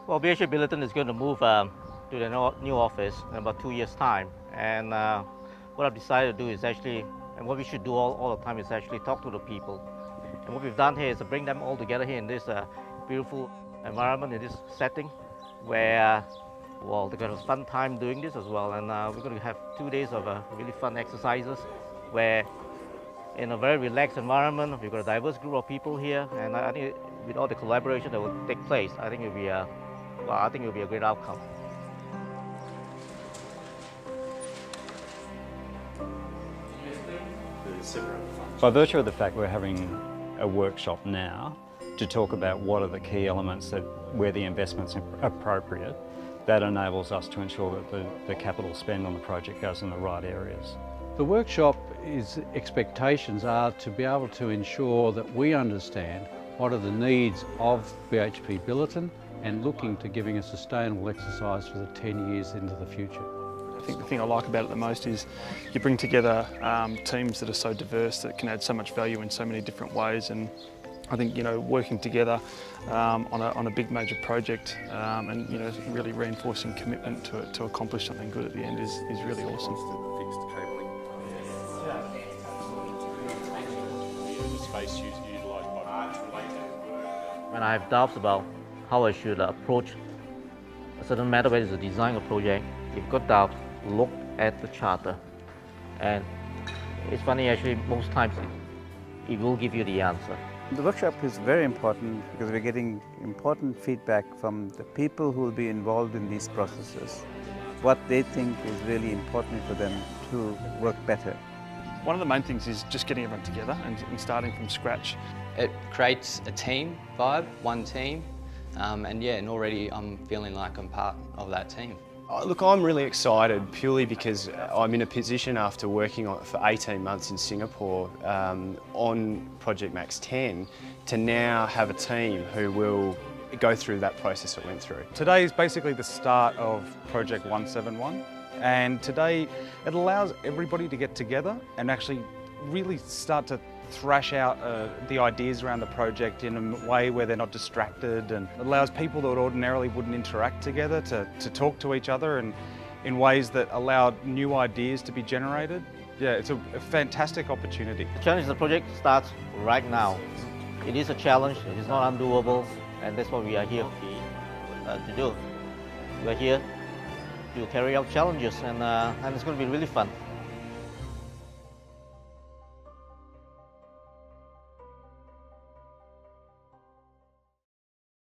Well, BHP Billiton is going to move to the new office in about 2 years' time. And what I've decided to do is actually, and what we should do all the time is actually talk to the people. And what we've done here is to bring them all together here in this beautiful environment, in this setting, where, well, they're going to have a fun time doing this as well. And we're going to have 2 days of really fun exercises where, in a very relaxed environment, we've got a diverse group of people here. And I think with all the collaboration that will take place, I think it'll be a great outcome. By virtue of the fact we're having a workshop now to talk about what are the key elements where the investment's appropriate, that enables us to ensure that the capital spend on the project goes in the right areas. The workshop expectations are to be able to ensure that we understand what are the needs of BHP Billiton and looking to giving a sustainable exercise for the 10 years into the future. I think the thing I like about it the most is you bring together teams that are so diverse that can add so much value in so many different ways, and I think working together on a big major project and really reinforcing commitment to accomplish something good at the end is really awesome. When I have doubts about how I should approach a certain matter, whether it's a design or project, if you've got doubts, look at the charter. And it's funny, actually, most times it will give you the answer. The workshop is very important because we're getting important feedback from the people who will be involved in these processes, what they think is really important for them to work better. One of the main things is just getting everyone together and starting from scratch. It creates a team vibe, one team, and already I'm feeling like I'm part of that team. Look, I'm really excited purely because I'm in a position after working on it for 18 months in Singapore on Project Max 10 to now have a team who will go through that process it went through. Today is basically the start of Project 171, and today it allows everybody to get together and actually really start to thrash out the ideas around the project in a way where they're not distracted, and it allows people that ordinarily wouldn't interact together to talk to each other and in ways that allow new ideas to be generated. Yeah, it's a fantastic opportunity. The challenge of the project starts right now. It is a challenge, it is not undoable, and that's what we are here to do. We are here to carry out challenges, and it's going to be really fun.